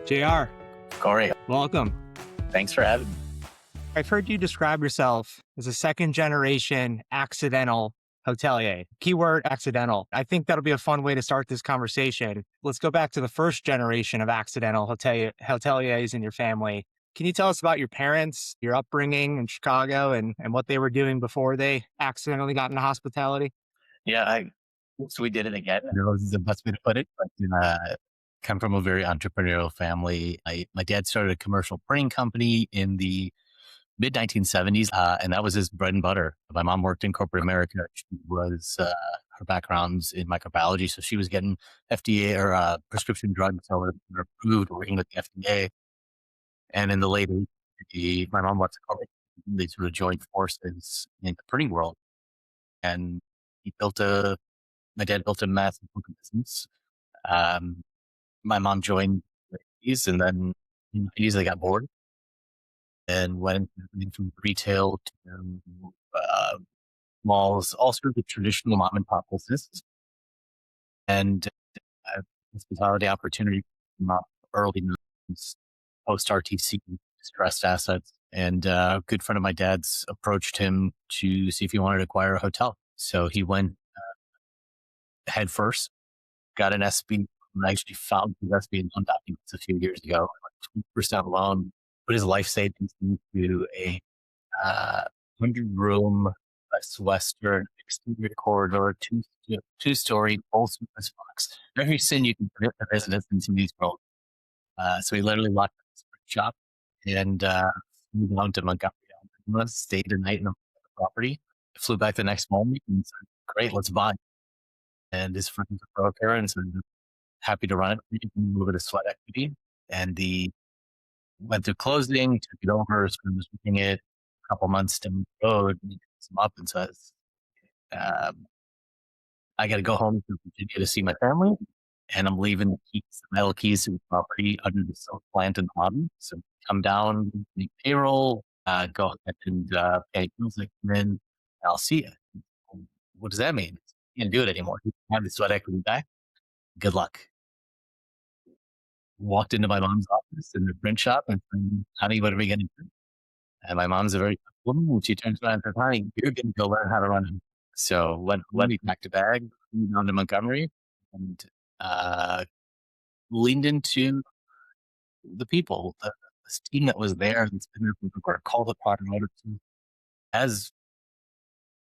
JR, Kory, welcome. thanks for having me. I've heard you describe yourself as a second generation accidental hotelier. Keyword accidental. I think that'll be a fun way to start this conversation. Let's go back to the first generation of accidental hoteliers in your family. Can you tell us about your parents, your upbringing in Chicago, and what they were doing before they accidentally got into hospitality? Yeah, so we did it again. I don't know if this is the best way to put it, but come from a very entrepreneurial family. My dad started a commercial printing company in the mid 1970s, and that was his bread and butter. My mom worked in corporate America. She was her background's in microbiology, so she was getting FDA or prescription drugs that were approved, working with the FDA. And in the late 80s, my mom went to college. They sort of joined forces in the printing world, and he built my dad built a massive book of business. Um, my mom joined these, and then they got bored and went everything from retail to uh, malls, all sorts of traditional mom and pop businesses. And hospitality opportunity came up early 90s, post RTC, distressed assets. And a good friend of my dad's approached him to see if he wanted to acquire a hotel. So he went head first, got an SB. I actually found his SB loan documents a few years ago, like 2% loan, put his life savings into a 100-room Western exterior corridor, two-story, full service box. Every sin you can put a business into these worlds. So he literally locked up his shop and moved on to Montgomery, Alabama, stayed a night in the property, flew back the next morning and said, "Great, let's buy." And his friends are broker and said, "Happy to run it. We can move it to sweat equity." And the went through closing, took it over, started looking it a couple months down the road, and he comes up and says, "I got to go home to Virginia to see my family, and I'm leaving the keys, the metal keys to the property under the silk plant in the lobby. So come down, make payroll, go ahead and pay bills that come in. I'll see you." What does that mean? You can't do it anymore. You have the sweat equity back. Good luck. Walked into my mom's office in the print shop and said, "Honey, what are we going to do?" And my mom's a very tough woman. And she turns around and says, "Honey, you're going to go learn how to run it." So when we packed a bag, moved down to Montgomery, and leaned into the people, this team that was there that's been there before, called the product owner to as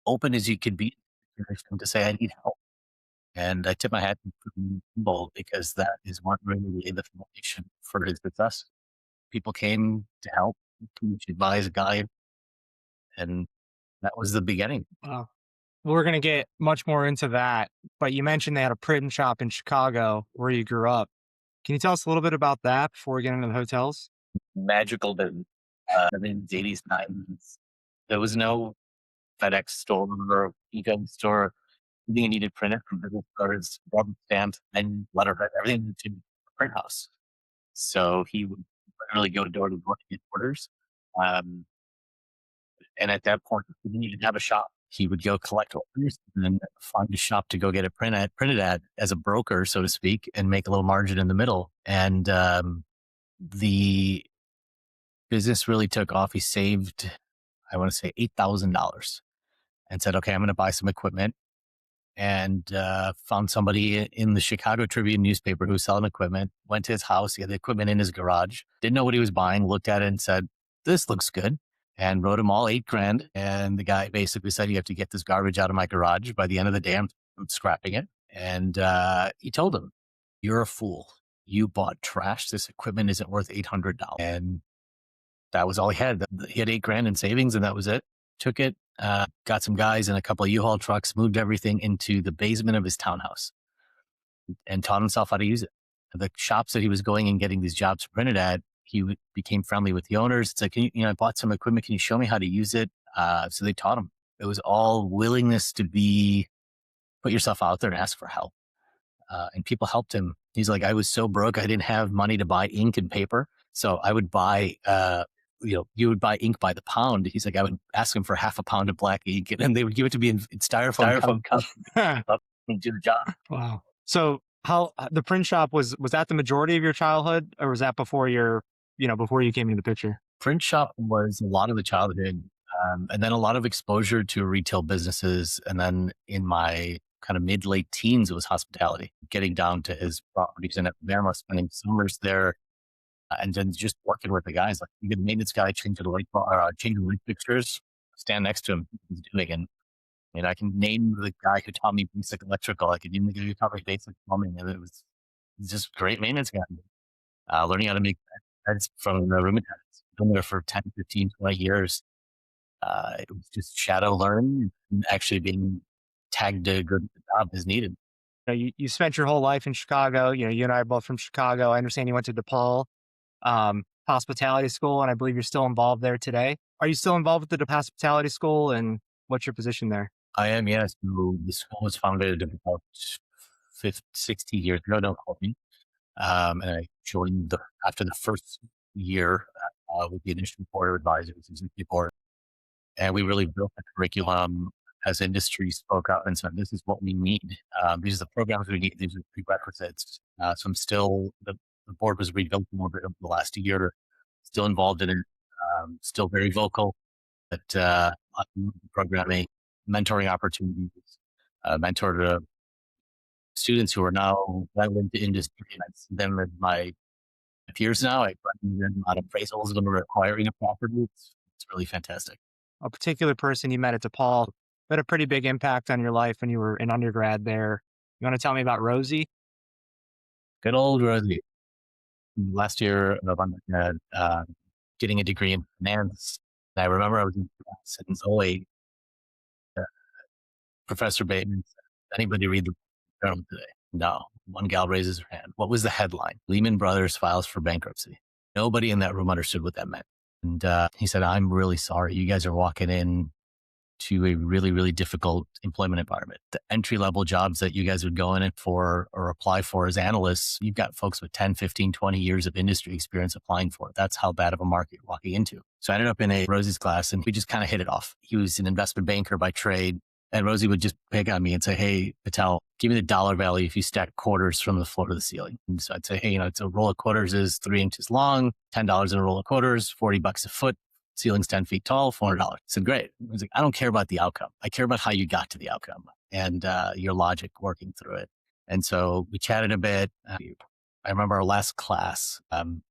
open as you could be to say, "I need help." And I tip my hat to Humboldt because that is what really laid the foundation for his success. People came to help, to advise, guide, and that was the beginning. Wow. We're going to get much more into that, but you mentioned they had a print shop in Chicago where you grew up. Can you tell us a little bit about that before we get into the hotels? Magical business. In the 80s, 90s, there was no FedEx store or Eco store. Everything you needed printed from business cards, rubber stamps, and letterhead, everything to the print house. So he would literally go door to door to get orders. Um, and at that point, he didn't even have a shop. He would go collect orders and then find a shop to go get it printed at as a broker, so to speak, and make a little margin in the middle. And the business really took off. He saved, I want to say, $8,000 and said, "Okay, I'm going to buy some equipment." And found somebody in the Chicago Tribune newspaper who was selling equipment, went to his house, he had the equipment in his garage, didn't know what he was buying, looked at it and said, "This looks good," and wrote him all $8,000. And the guy basically said, "You have to get this garbage out of my garage. By the end of the day, I'm scrapping it." And he told him, "You're a fool. You bought trash. This equipment isn't worth $800. And that was all he had. He had $8,000 in savings, and that was it. Took it, got some guys in a couple of U-Haul trucks, moved everything into the basement of his townhouse and taught himself how to use it. The shops that he was going and getting these jobs printed at, he became friendly with the owners. It's like, I bought some equipment. Can you show me how to use it?" So they taught him. It was all willingness to put yourself out there and ask for help. And people helped him. He's like, "I was so broke, I didn't have money to buy ink and paper. So I would buy, you would buy ink by the pound." He's like, "I would ask them for half a pound of black ink, and they would give it to me in styrofoam cups and do the job." Wow. So How the print shop was that the majority of your childhood, or was that before before you came into the picture? Print shop was a lot of the childhood, and then a lot of exposure to retail businesses. And then in my kind of mid late teens, it was hospitality, getting down to his properties in Alabama, spending summers there, and then just working with the guys. Like you get a maintenance guy changing light fixtures, stand next to him, he's doing it. And I can name the guy who taught me basic electrical. I could name the guy who taught me basic plumbing, and it was just great maintenance guy. Learning how to make beds from the rheumatics. Been there for 10, 15, 20 years. It was just shadow learning and actually being tagged to a good job as needed. You spent your whole life in Chicago. You and I are both from Chicago. I understand you went to DePaul hospitality school, and I believe you're still involved there today. Are you still involved with the hospitality school, and what's your position there? I am, yes. So the school was founded about 50, 60 years ago. Don't quote me. And I joined after the first year with the initial board of advisors, executive board. And we really built the curriculum as industry spoke up and said, this is what we need. These are the programs we need. These are the prerequisites. So I'm still, the board was rebuilt more over the last year, still involved in it, still very vocal, but programming, mentoring opportunities, mentored students who are now well into industry. And I see them as my peers now. I recommend them on appraisals when we're acquiring a property. It's really fantastic. A particular person you met at DePaul had a pretty big impact on your life when you were an undergrad there. You want to tell me about Rosie? Good old Rosie. Last year of undergrad, getting a degree in finance. And I remember I was in class and Zoe, Professor Bateman said, anybody read the journal today? No. One gal raises her hand. What was the headline? Lehman Brothers files for bankruptcy. Nobody in that room understood what that meant. And he said, I'm really sorry. You guys are walking in to a really, really difficult employment environment. The entry level jobs that you guys would go in it for or apply for as analysts, you've got folks with 10, 15, 20 years of industry experience applying for it. That's how bad of a market you're walking into. So I ended up in a Rosie's class and we just kind of hit it off. He was an investment banker by trade. And Rosie would just pick on me and say, hey, Patel, give me the dollar value if you stack quarters from the floor to the ceiling. And so I'd say, hey, it's a roll of quarters is 3 inches long, $10 in a roll of quarters, $40 a foot. Ceiling's 10 feet tall, $400. I said, great. I was like, I don't care about the outcome. I care about how you got to the outcome and your logic working through it. And so we chatted a bit. I remember our last class,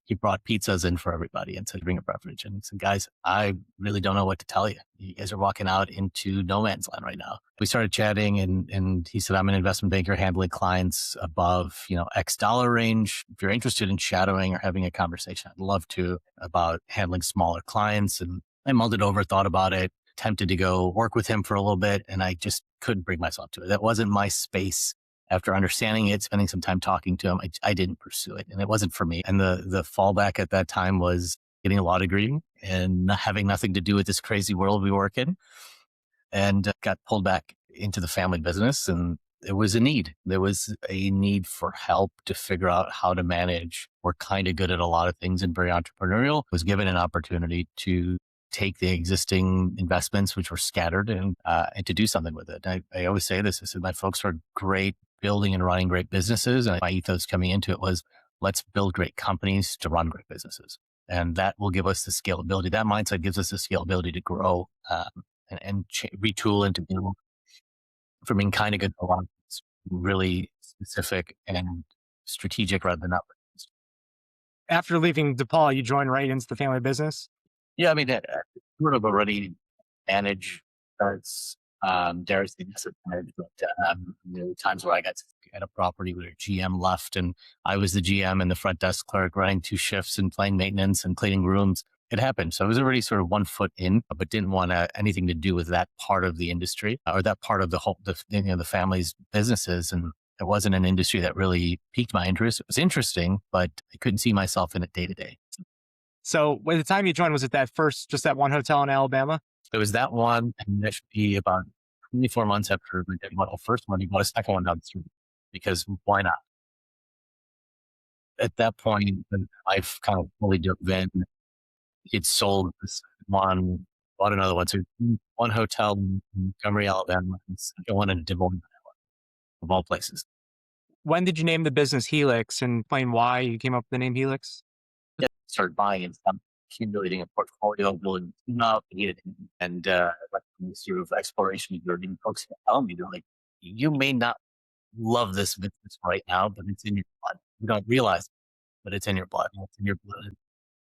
he brought pizzas in for everybody and said, bring a beverage. And he said, guys, I really don't know what to tell you. You guys are walking out into no man's land right now. We started chatting and he said, I'm an investment banker handling clients above, X dollar range. If you're interested in shadowing or having a conversation, I'd love to about handling smaller clients. And I mulled it over, thought about it, attempted to go work with him for a little bit. And I just couldn't bring myself to it. That wasn't my space. After understanding it, spending some time talking to him, I didn't pursue it and it wasn't for me. And the fallback at that time was getting a law degree and having nothing to do with this crazy world we work in, and got pulled back into the family business. And there was a need. There was a need for help to figure out how to manage. We're kind of good at a lot of things and very entrepreneurial. Was given an opportunity to take the existing investments, which were scattered, and to do something with it. I always say this. I said, my folks are great building and running great businesses. And my ethos coming into it was, let's build great companies to run great businesses. And that will give us the scalability. That mindset gives us the scalability to grow and retool into being from being kind of good to a lot of really specific and strategic rather than not. After leaving DePaul, you joined right into the family business? Yeah, I mean, sort of already manage parts. There's the asset management, times where I got at a property where GM left and I was the GM and the front desk clerk running 2 shifts and playing maintenance and cleaning rooms. It happened. So I was already sort of 1 foot in, but didn't want anything to do with that part of the industry or that part of the family's businesses. And it wasn't an industry that really piqued my interest. It was interesting, but I couldn't see myself in it day to day. So by the time you joined, was it just that one hotel in Alabama? There was that one, and that should be about 24 months after we did the first one. He bought a second one down the street because why not? At that point, I've kind of fully dove in. He'd sold this one, bought another one. So one hotel in Montgomery, Alabama, and second one in Des Moines, of all places. When did you name the business Helix and explain why you came up with the name Helix? Started buying and accumulating a portfolio, building a team up, and like this sort of exploration journey. Folks tell me, they're like, you may not love this business right now, but it's in your blood. You don't realize it, but it's in your blood. It's in your blood.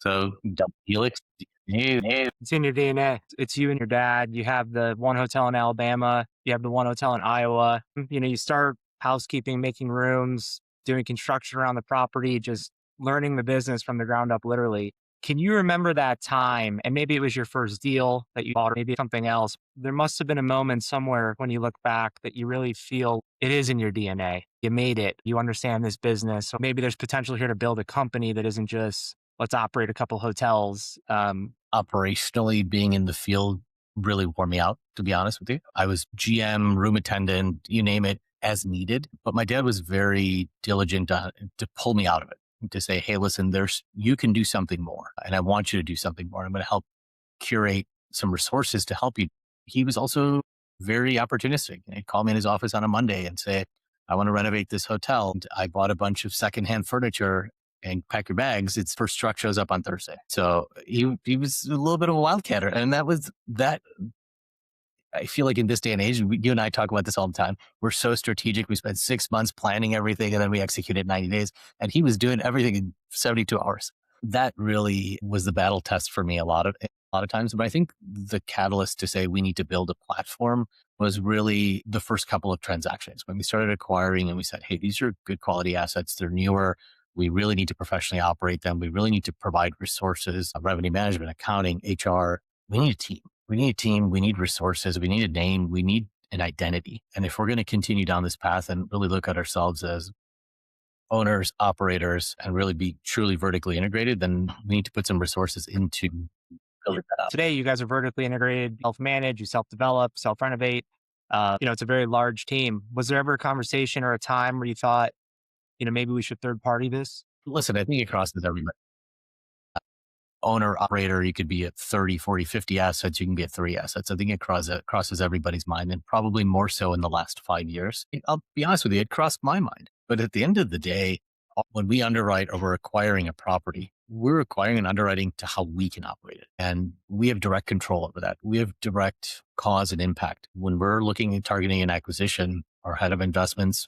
So double helix. It's in your DNA. It's you and your dad. You have the one hotel in Alabama. You have the one hotel in Iowa. You start housekeeping, making rooms, doing construction around the property, just learning the business from the ground up, literally. Can you remember that time? And maybe it was your first deal that you bought, or maybe something else. There must have been a moment somewhere when you look back that you really feel it is in your DNA. You made it. You understand this business. So maybe there's potential here to build a company that isn't just let's operate a couple hotels. Operationally, being in the field really wore me out, to be honest with you. I was GM, room attendant, you name it, as needed. But my dad was very diligent to pull me out of it, to say, hey, listen, you can do something more. And I want you to do something more. I'm going to help curate some resources to help you. He was also very opportunistic. He'd call me in his office on a Monday and say, I want to renovate this hotel. And I bought a bunch of secondhand furniture and pack your bags. Its first truck shows up on Thursday. So he was a little bit of a wildcatter. And that was that. I feel like in this day and age, you and I talk about this all the time. We're so strategic. We spent 6 months planning everything and then we executed 90 days. And he was doing everything in 72 hours. That really was the battle test for me a lot of times. But I think the catalyst to say we need to build a platform was really the first couple of transactions. When we started acquiring and we said, hey, these are good quality assets. They're newer. We really need to professionally operate them. We really need to provide resources, revenue management, accounting, HR. We need a team. We need a team. We need resources. We need a name. We need an identity. And if we're going to continue down this path and really look at ourselves as owners, operators, and really be truly vertically integrated, then we need to put some resources into building that up. Today, you guys are vertically integrated, self-manage, you self-develop, self-renovate. It's a very large team. Was there ever a conversation or a time where you thought, maybe we should third party this? Listen, I think it crosses everybody. Owner, operator, you could be at 30, 40, 50 assets. You can be at 3 assets. I think it crosses everybody's mind, and probably more so in the last 5 years. I'll be honest with you, it crossed my mind. But at the end of the day, when we underwrite or we're acquiring a property, we're acquiring and underwriting to how we can operate it. And we have direct control over that. We have direct cause and impact. When we're looking at targeting an acquisition, our head of investments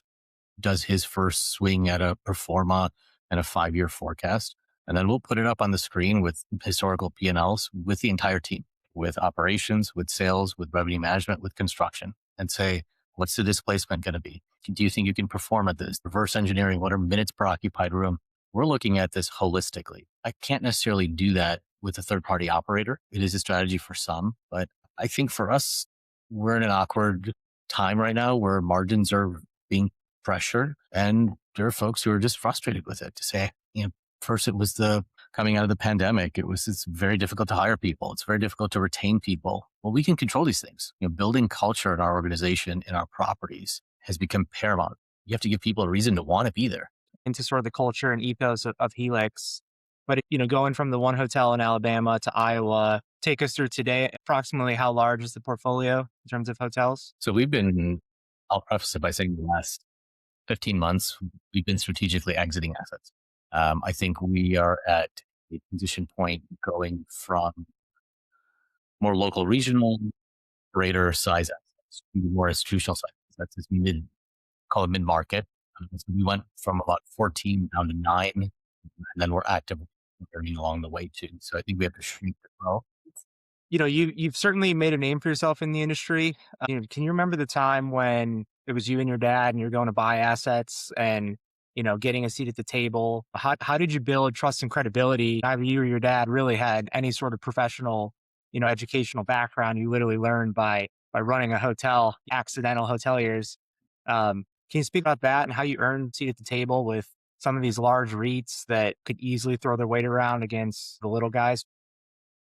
does his first swing at a pro forma and a 5-year forecast. And then we'll put it up on the screen with historical P&Ls with the entire team, with operations, with sales, with revenue management, with construction, and say, what's the displacement going to be? Do you think you can perform at this? Reverse engineering, what are minutes per occupied room? We're looking at this holistically. I can't necessarily do that with a third-party operator. It is a strategy for some, but I think for us, we're in an awkward time right now where margins are being pressured, and there are folks who are just frustrated with it to say, first it was the coming out of the pandemic. It's very difficult to hire people. It's very difficult to retain people. Well, we can control these things. Building culture in our organization, in our properties has become paramount. You have to give people a reason to want to be there. Into sort of the culture and ethos of Helix. But, going from the one hotel in Alabama to Iowa, take us through today. Approximately how large is the portfolio in terms of hotels? So I'll preface it by saying the last 15 months, we've been strategically exiting assets. I think we are at a transition point going from more local, regional, greater size assets to more institutional size assets. It's call it mid-market. So we went from about 14 down to 9, and then we're actively learning along the way too. So I think we have to shrink to grow. You've certainly made a name for yourself in the industry. Can you remember the time when it was you and your dad and you're going to buy assets and, getting a seat at the table? How did you build trust and credibility? Neither you or your dad really had any sort of professional, educational background. You literally learned by running a hotel, accidental hoteliers. Can you speak about that and how you earned a seat at the table with some of these large REITs that could easily throw their weight around against the little guys?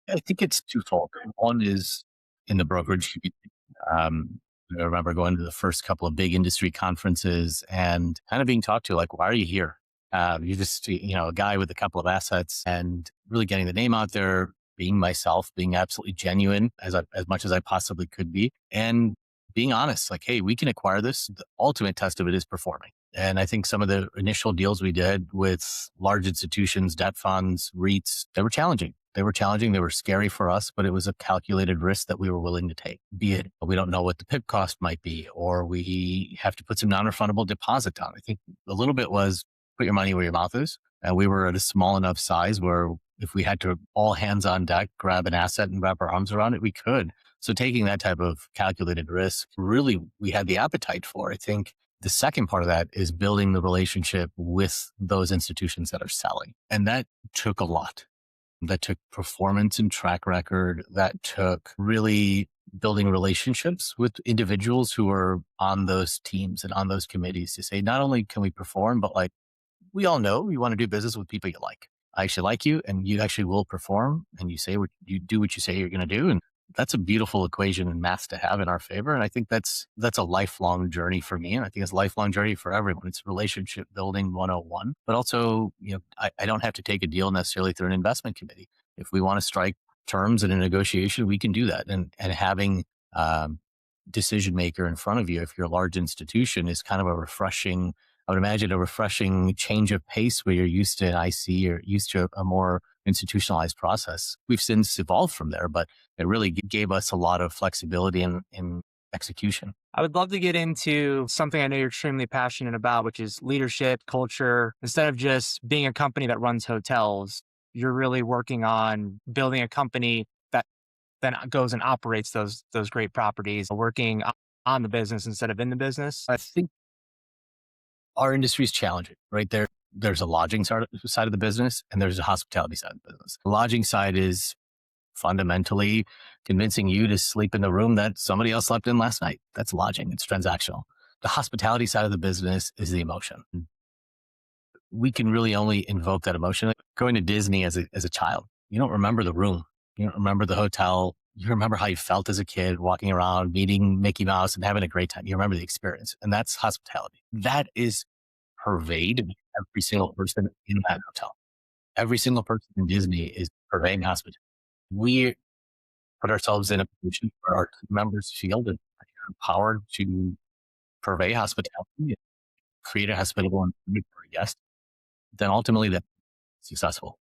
I think it's twofold. One is in the brokerage community. I remember going to the first couple of big industry conferences and kind of being talked to like, why are you here? You're just, a guy with a couple of assets, and really getting the name out there, being myself, being absolutely genuine as much as I possibly could be, and being honest, like, hey, we can acquire this. The ultimate test of it is performing. And I think some of the initial deals we did with large institutions, debt funds, REITs, they were challenging. They were challenging. They were scary for us, but it was a calculated risk that we were willing to take. Be it we don't know what the PIP cost might be, or we have to put some non-refundable deposit down. I think a little bit was put your money where your mouth is. And we were at a small enough size where if we had to all hands on deck, grab an asset and wrap our arms around it, we could. So taking that type of calculated risk, really, we had the appetite for. I think the second part of that is building the relationship with those institutions that are selling. And that took a lot. That took performance and track record. That took really building relationships with individuals who are on those teams and on those committees to say, not only can we perform, but like, we all know you want to do business with people you like. I actually like you and you actually will perform and you do what you say you're going to do. And that's a beautiful equation and math to have in our favor. And I think that's a lifelong journey for me. And I think it's a lifelong journey for everyone. It's relationship building 101, but also, I don't have to take a deal necessarily through an investment committee. If we want to strike terms in a negotiation, we can do that. And having, decision maker in front of you, if you're a large institution, is kind of I would imagine a refreshing change of pace where you're used to an IC or used to a more institutionalized process. We've since evolved from there, but it really gave us a lot of flexibility in execution. I would love to get into something I know you're extremely passionate about, which is leadership, culture. Instead of just being a company that runs hotels, you're really working on building a company that then goes and operates those great properties, working on the business instead of in the business. I think our industry is challenging, right? There's a lodging side of the business and there's a hospitality side of the business. The lodging side is fundamentally convincing you to sleep in the room that somebody else slept in last night. That's lodging. It's transactional. The hospitality side of the business is the emotion. We can really only invoke that emotion. Like going to Disney as a child, you don't remember the room. You don't remember the hotel. You remember how you felt as a kid walking around, meeting Mickey Mouse and having a great time. You remember the experience. And that's hospitality. That is pervade every single person in that hotel. Every single person in Disney is pervading hospitality. We put ourselves in a position where our team members feel that they're empowered to purvey hospitality and create a hospitable environment for a guest. Then ultimately that's successful.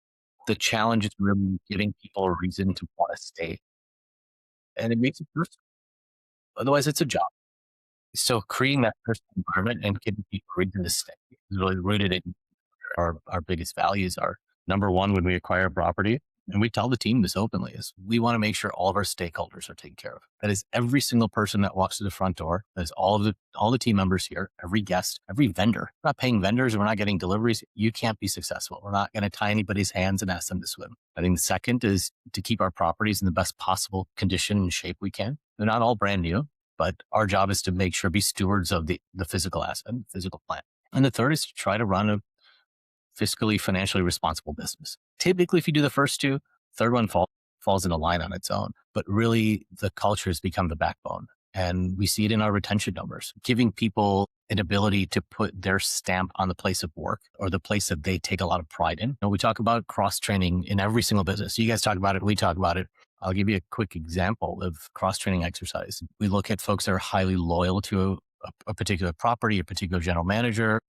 The challenge is really giving people a reason to want to stay. And it makes it personal. Otherwise, it's a job. So creating that personal environment and giving people a reason to stay is really rooted in our biggest values are number one, when we acquire a property, and we tell the team this openly, is we want to make sure all of our stakeholders are taken care of. That is every single person that walks through the front door. That is all the team members here, every guest, every vendor. We're not paying vendors and we're not getting deliveries. You can't be successful. We're not going to tie anybody's hands and ask them to swim. I think the second is to keep our properties in the best possible condition and shape we can. They're not all brand new, but our job is to make sure, be stewards of the physical asset, physical plant. And the third is to try to run a fiscally, financially responsible business. Typically, if you do the first two, third one falls in a line on its own. But really, the culture has become the backbone. And we see it in our retention numbers, giving people an ability to put their stamp on the place of work or the place that they take a lot of pride in. We talk about cross-training in every single business. You guys talk about it. We talk about it. I'll give you a quick example of cross-training exercise. We look at folks that are highly loyal to a particular property, a particular general manager,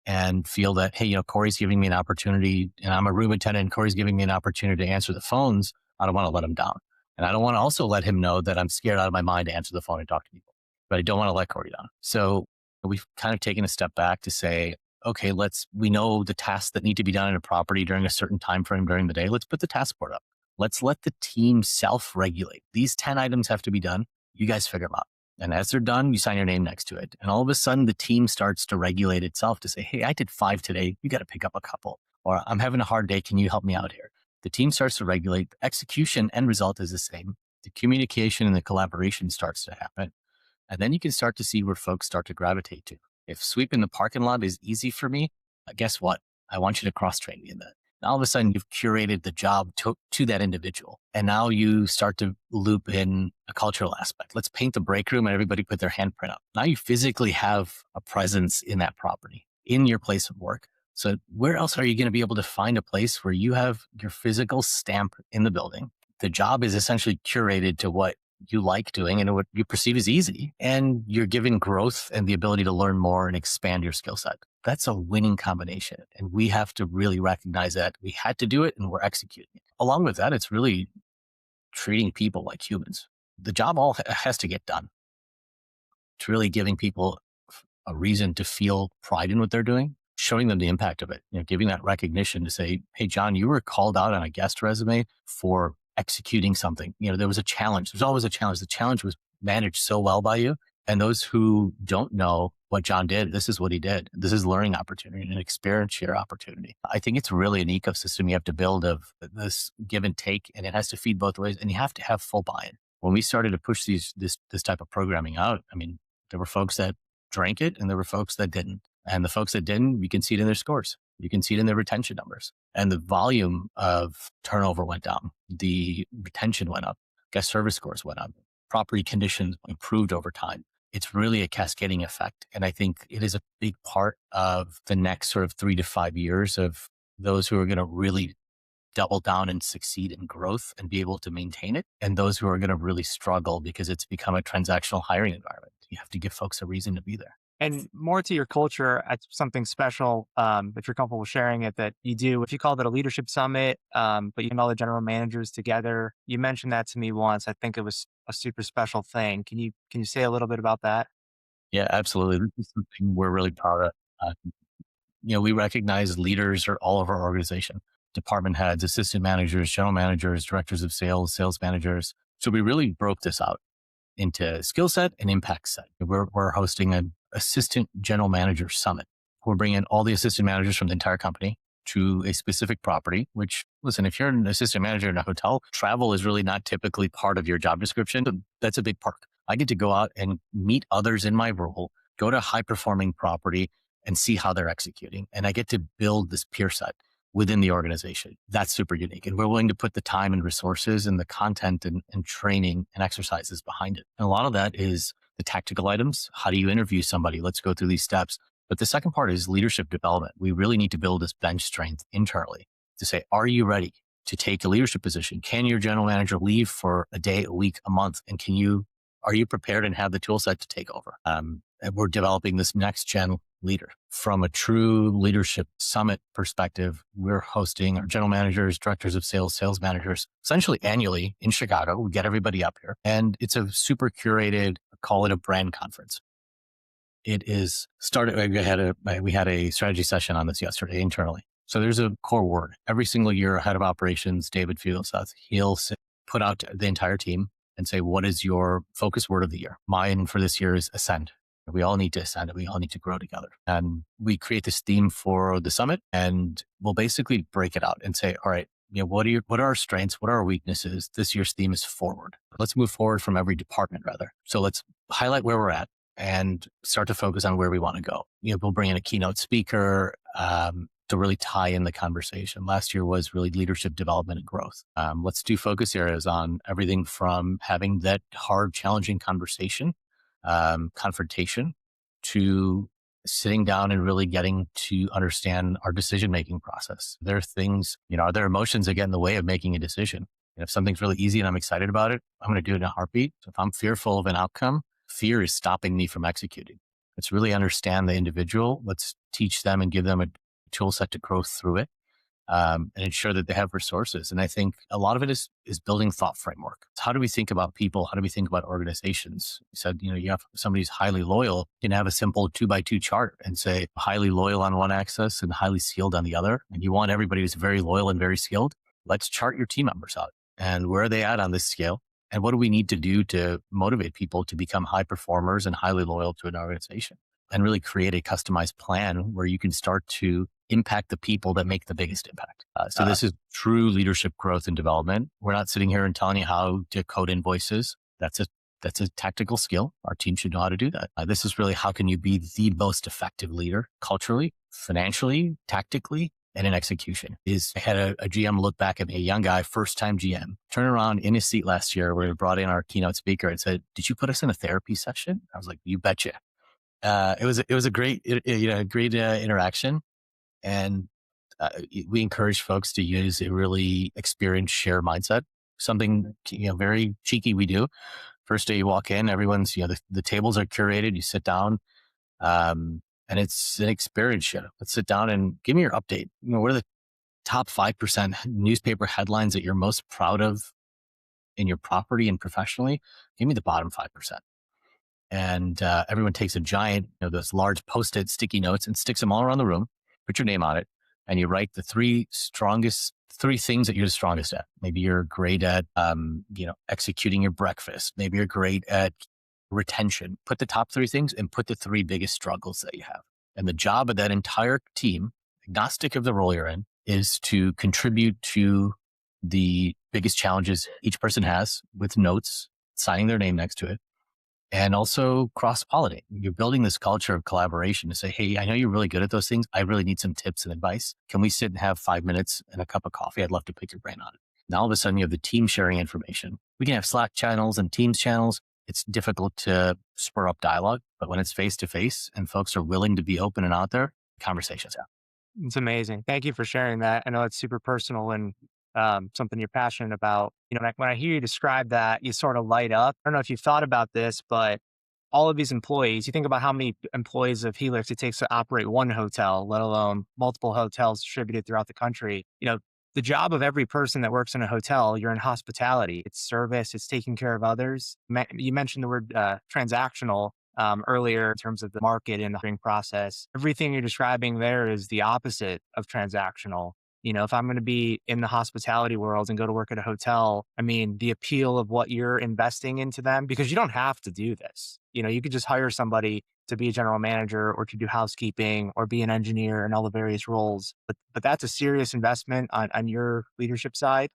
and feel that, hey, Kory's giving me an opportunity and I'm a room attendant and Kory's giving me an opportunity to answer the phones. I don't want to let him down. And I don't want to also let him know that I'm scared out of my mind to answer the phone and talk to people, but I don't want to let Kory down. So we've kind of taken a step back to say, okay, we know the tasks that need to be done in a property during a certain time frame during the day. Let's put the task board up. Let's let the team self-regulate. These 10 items have to be done. You guys figure them out. And as they're done, you sign your name next to it. And all of a sudden, the team starts to regulate itself to say, hey, I did 5 today. You got to pick up a couple. Or I'm having a hard day. Can you help me out here? The team starts to regulate. The execution end result is the same. The communication and the collaboration starts to happen. And then you can start to see where folks start to gravitate to. If sweeping the parking lot is easy for me, guess what? I want you to cross-train me in that. And all of a sudden, you've curated the job to that individual. And now you start to loop in a cultural aspect. Let's paint the break room and everybody put their handprint up. Now you physically have a presence in that property, in your place of work. So where else are you going to be able to find a place where you have your physical stamp in the building? The job is essentially curated to what you like doing and what you perceive as easy. And you're given growth and the ability to learn more and expand your skill set. That's a winning combination. And we have to really recognize that we had to do it and we're executing it. Along with that, it's really treating people like humans. The job all has to get done. It's really giving people a reason to feel pride in what they're doing, showing them the impact of it, giving that recognition to say, hey, John, you were called out on a guest resume for executing something. There was a challenge. There's always a challenge. The challenge was managed so well by you. And those who don't know what John did, this is what he did. This is learning opportunity and an experience share opportunity. I think it's really an ecosystem you have to build of this give and take, and it has to feed both ways, and you have to have full buy-in. When we started to push this type of programming out, there were folks that drank it and there were folks that didn't. And the folks that didn't, you can see it in their scores. You can see it in their retention numbers. And the volume of turnover went down. The retention went up. Guest service scores went up. Property conditions improved over time. It's really a cascading effect. And I think it is a big part of the next sort of 3 to 5 years of those who are going to really double down and succeed in growth and be able to maintain it. And those who are going to really struggle because it's become a transactional hiring environment. You have to give folks a reason to be there. And more to your culture, something special, if you're comfortable sharing it, that you do. If you called it a leadership summit, but you can all the general managers together. You mentioned that to me once. I think it was a super special thing. Can you say a little bit about that? Yeah, absolutely. This is something we're really proud of. We recognize leaders are all of our organization, department heads, assistant managers, general managers, directors of sales, sales managers. So we really broke this out into skill set and impact set. We're hosting an assistant general manager summit. We're bringing all the assistant managers from the entire company to a specific property, which, listen, if you're an assistant manager in a hotel, travel is really not typically part of your job description. But that's a big perk. I get to go out and meet others in my role, go to a high performing property and see how they're executing. And I get to build this peer set within the organization. That's super unique. And we're willing to put the time and resources and the content and training and exercises behind it. And a lot of that is the tactical items. How do you interview somebody? Let's go through these steps. But the second part is leadership development. We really need to build this bench strength internally to say, are you ready to take a leadership position? Can your general manager leave for a day, a week, a month? And are you prepared and have the tool set to take over? And we're developing this next gen leader. From a true leadership summit perspective, we're hosting our general managers, directors of sales, sales managers, essentially annually in Chicago. We get everybody up here and it's a super curated, call it a brand conference. It is started. We had a strategy session on this yesterday internally. So there's a core word. Every single year, head of operations, David Fieldsuth, he'll put out the entire team and say, what is your focus word of the year? Mine for this year is ascend. We all need to ascend and we all need to grow together. And we create this theme for the summit and we'll basically break it out and say, all right, what are our strengths? What are our weaknesses? This year's theme is forward. Let's move forward from every department rather. So let's highlight where we're at and start to focus on where we want to go. We'll bring in a keynote speaker to really tie in the conversation. Last year was really leadership development and growth. Let's do focus areas on everything from having that hard, challenging conversation, confrontation, to sitting down and really getting to understand our decision-making process. There are things, are there emotions that get in the way of making a decision? And if something's really easy and I'm excited about it, I'm going to do it in a heartbeat. So if I'm fearful of an outcome, fear is stopping me from executing. Let's really understand the individual. Let's teach them and give them a tool set to grow through it, and ensure that they have resources. And I think a lot of it is building thought framework. How do we think about people? How do we think about organizations? You said, you have somebody who's highly loyal. You can have a simple 2x2 chart and say highly loyal on one axis and highly skilled on the other. And you want everybody who's very loyal and very skilled. Let's chart your team members out and where are they at on this scale? And what do we need to do to motivate people to become high performers and highly loyal to an organization? And really create a customized plan where you can start to impact the people that make the biggest impact. So this is true leadership growth and development. We're not sitting here and telling you how to code invoices. That's a tactical skill. Our team should know how to do that. This is really how can you be the most effective leader culturally, financially, tactically, and in execution. I had a GM look back at me, a young guy, first time GM, turn around in his seat last year where we brought in our keynote speaker and said, did you put us in a therapy session? I was like, you betcha. It was a great, interaction. And we encourage folks to use a really experienced share mindset, something, very cheeky we do. First day you walk in, everyone's, the tables are curated, you sit down, and and it's an experience show. Let's sit down and give me your update. What are the top 5% newspaper headlines that you're most proud of in your property and professionally? Give me the bottom 5%. And everyone takes a giant, those large Post-it sticky notes and sticks them all around the room, put your name on it, and you write the three things that you're the strongest at. Maybe you're great at, executing your breakfast. Maybe you're great at retention. Put the top three things and put the three biggest struggles that you have. And the job of that entire team, agnostic of the role you're in, is to contribute to the biggest challenges each person has with notes, signing their name next to it, and also cross-pollinate. You're building this culture of collaboration to say, hey, I know you're really good at those things. I really need some tips and advice. Can we sit and have 5 minutes and a cup of coffee? I'd love to pick your brain on it. Now, all of a sudden, you have the team sharing information. We can have Slack channels and Teams channels. It's difficult to spur up dialogue, but when it's face-to-face and folks are willing to be open and out there, conversations happen. It's amazing. Thank you for sharing that. I know it's super personal and something you're passionate about. When I hear you describe that, you sort of light up. I don't know if you've thought about this, but all of these employees, you think about how many employees of Helix it takes to operate one hotel, let alone multiple hotels distributed throughout the country. The job of every person that works in a hotel, you're in hospitality. It's service, it's taking care of others. You mentioned the word transactional earlier in terms of the market and the hiring process. Everything you're describing there is the opposite of transactional. If I'm going to be in the hospitality world and go to work at a hotel, I mean, the appeal of what you're investing into them, because you don't have to do this. You could just hire somebody to be a general manager or to do housekeeping or be an engineer and all the various roles. But that's a serious investment on your leadership side,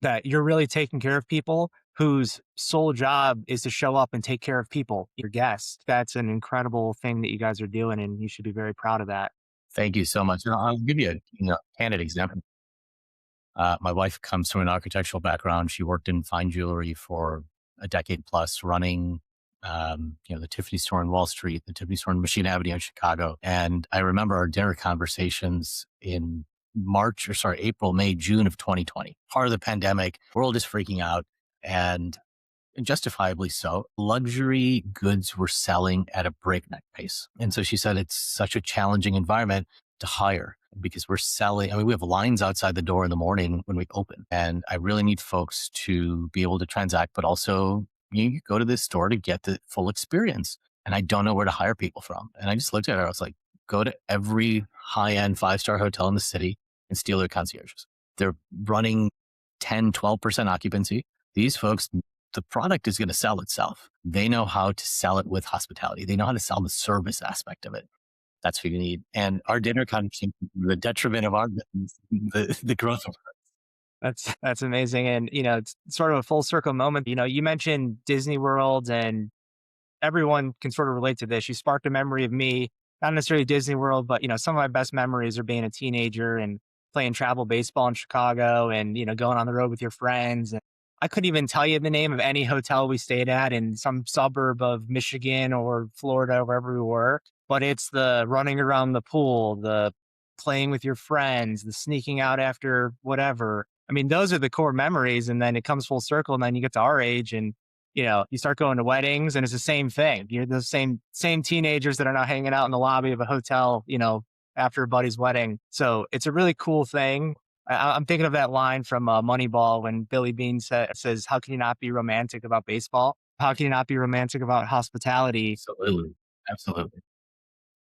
that you're really taking care of people whose sole job is to show up and take care of people, your guests. That's an incredible thing that you guys are doing, and you should be very proud of that. Thank you so much. And I'll give you a candid example. My wife comes from an architectural background. She worked in fine jewelry for a decade plus, running, the Tiffany store in Wall Street, the Tiffany store in Machine Avenue in Chicago. And I remember our dinner conversations in April, May, June of 2020. Part of the pandemic, world is freaking out, and justifiably so. Luxury goods were selling at a breakneck pace. And so she said, it's such a challenging environment to hire because we're selling. I mean, we have lines outside the door in the morning when we open, and I really need folks to be able to transact, but also you go to this store to get the full experience. And I don't know where to hire people from. And I just looked at her. I was like, go to every high-end 5-star hotel in the city and steal their concierges. They're running 10, 12% occupancy. These folks, the product is going to sell itself. They know how to sell it with hospitality. They know how to sell the service aspect of it. That's what you need. And our dinner conversation, the detriment of our business, the growth of That's amazing. And, it's sort of a full circle moment. You mentioned Disney World, and everyone can sort of relate to this. You sparked a memory of me, not necessarily Disney World, but, some of my best memories are being a teenager and playing travel baseball in Chicago and, going on the road with your friends. And I couldn't even tell you the name of any hotel we stayed at in some suburb of Michigan or Florida, wherever we were. But it's the running around the pool, the playing with your friends, the sneaking out after whatever. I mean, those are the core memories. And then it comes full circle. And then you get to our age and, you start going to weddings and it's the same thing. You're the same teenagers that are now hanging out in the lobby of a hotel, after a buddy's wedding. So it's a really cool thing. I'm thinking of that line from Moneyball when Billy Bean says, how can you not be romantic about baseball? How can you not be romantic about hospitality? absolutely, absolutely.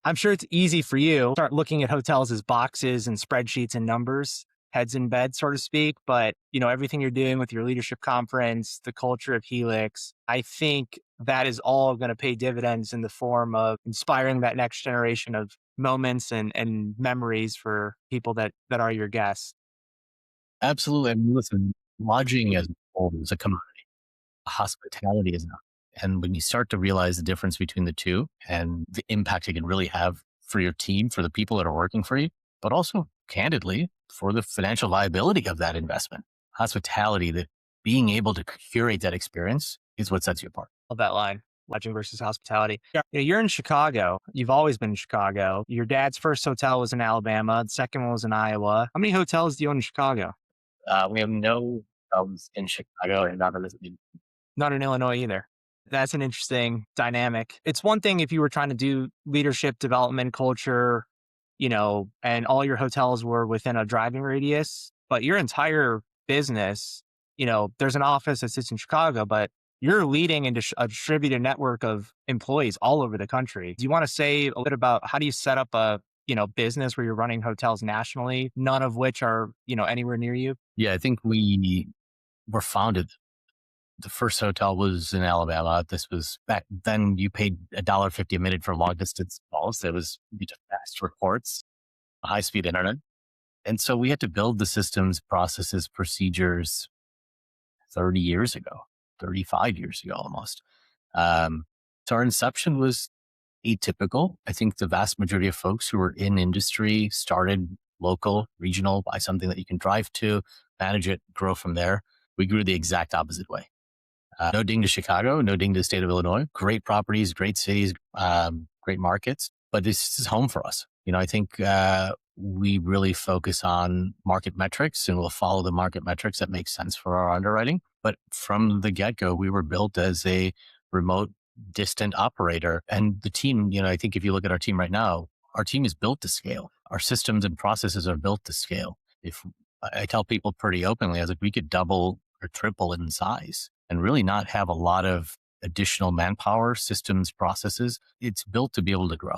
I'm sure it's easy for you to start looking at hotels as boxes and spreadsheets and numbers, heads in bed, so to speak. But, everything you're doing with your leadership conference, the culture of Helix, I think that is all going to pay dividends in the form of inspiring that next generation of moments and memories for people that are your guests. Absolutely. I mean, listen, lodging as a whole is a commodity. Hospitality is not. And when you start to realize the difference between the two and the impact it can really have for your team, for the people that are working for you, but also candidly for the financial viability of that investment, hospitality, that being able to curate that experience is what sets you apart. Love that line. Lodging versus hospitality. Yeah. You're in Chicago. You've always been in Chicago. Your dad's first hotel was in Alabama. The second one was in Iowa. How many hotels do you own in Chicago? We have no hotels in Chicago and not in this. Not in Illinois either. That's an interesting dynamic. It's one thing if you were trying to do leadership development culture, and all your hotels were within a driving radius, but your entire business, there's an office that sits in Chicago, but you're leading into a distributed network of employees all over the country. Do you want to say a bit about how do you set up a, business where you're running hotels nationally, none of which are, anywhere near you? Yeah, I think we were founded. The first hotel was in Alabama. This was back then. You paid $1.50 a minute for long distance calls. It was you get fast reports, high speed internet, and so we had to build the systems, processes, procedures 30 years ago, 35 years ago, almost. Um, so our inception was atypical. I think the vast majority of folks who were in industry started local, regional, buy something that you can drive to, manage it, grow from there. We grew the exact opposite way. No ding to Chicago, no ding to the state of Illinois. Great properties, great cities, great markets, but this is home for us. I think we really focus on market metrics and we'll follow the market metrics that make sense for our underwriting. But from the get-go, we were built as a remote, distant operator. And the team, I think if you look at our team right now, our team is built to scale. Our systems and processes are built to scale. If I tell people pretty openly, I was like, we could double or triple in size and really not have a lot of additional manpower, systems, processes. It's built to be able to grow.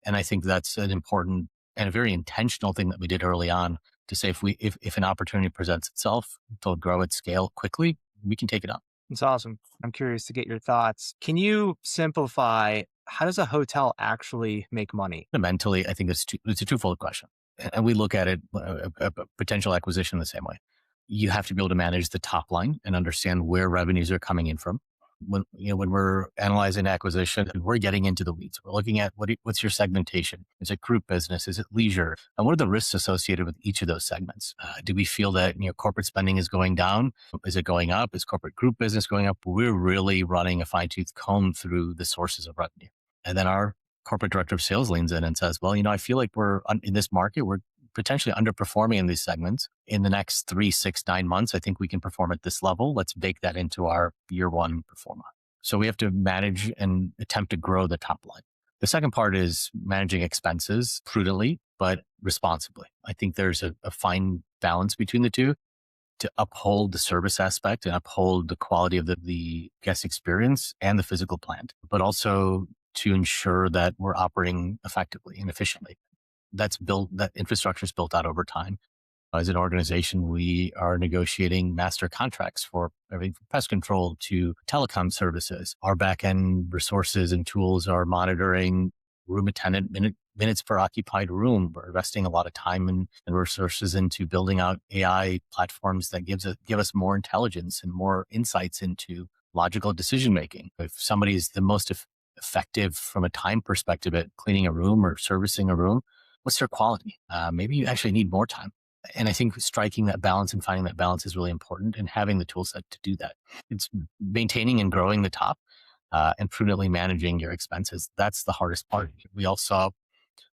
And I think that's an important and a very intentional thing that we did early on to say if an opportunity presents itself to grow at scale quickly, we can take it on. It's awesome. I'm curious to get your thoughts. Can you simplify how does a hotel actually make money? Fundamentally, I think it's a twofold question. And we look at it, a potential acquisition the same way. You have to be able to manage the top line and understand where revenues are coming in from. When we're analyzing acquisition, we're getting into the weeds. We're looking at what's your segmentation? Is it group business? Is it leisure? And what are the risks associated with each of those segments? Do we feel that corporate spending is going down? Is it going up? Is corporate group business going up? We're really running a fine tooth comb through the sources of revenue. And then our corporate director of sales leans in and says, well, I feel like we're in this market, we're potentially underperforming in these segments. In the next 3, 6, 9 months, I think we can perform at this level. Let's bake that into our year one performance. So we have to manage and attempt to grow the top line. The second part is managing expenses prudently, but responsibly. I think there's a fine balance between the two to uphold the service aspect and uphold the quality of the guest experience and the physical plant, but also to ensure that we're operating effectively and efficiently. That infrastructure is built out over time. As an organization, we are negotiating master contracts for everything from pest control to telecom services. Our back-end resources and tools are monitoring room attendant minutes per occupied room. We're investing a lot of time and resources into building out AI platforms that give us more intelligence and more insights into logical decision making. If somebody is the most effective from a time perspective at cleaning a room or servicing a room, what's their quality? Maybe you actually need more time. And I think striking that balance and finding that balance is really important and having the tool set to do that. It's maintaining and growing the top and prudently managing your expenses. That's the hardest part. We all saw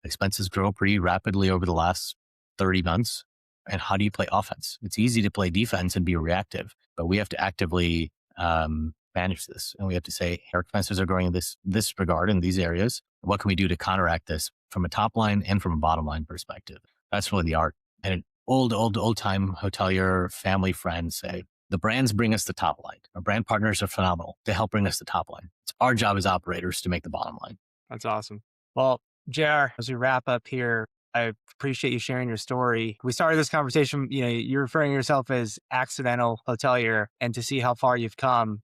expenses grow pretty rapidly over the last 30 months. And how do you play offense? It's easy to play defense and be reactive, but we have to actively manage this. And we have to say, our expenses are growing in this regard in these areas. What can we do to counteract this from a top line and from a bottom line perspective? That's really the art. And an old time hotelier, family friend say, the brands bring us the top line. Our brand partners are phenomenal. They help bring us the top line. It's our job as operators to make the bottom line. That's awesome. Well, JR, as we wrap up here, I appreciate you sharing your story. We started this conversation, you're referring to yourself as accidental hotelier, and to see how far you've come,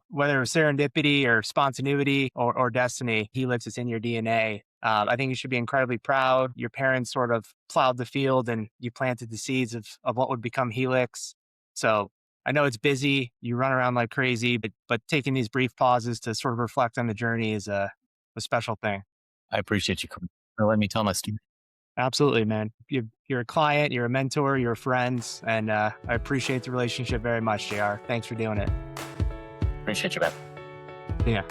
whether it's serendipity or spontaneity or destiny, Helix is in your DNA. I think you should be incredibly proud. Your parents sort of plowed the field and you planted the seeds of what would become Helix. So I know it's busy. You run around like crazy, but taking these brief pauses to sort of reflect on the journey is a special thing. I appreciate you for letting me tell my story. Absolutely, man. You're a client, you're a mentor, you're a friend, and I appreciate the relationship very much, JR. Thanks for doing it. Appreciate you, man. Yeah.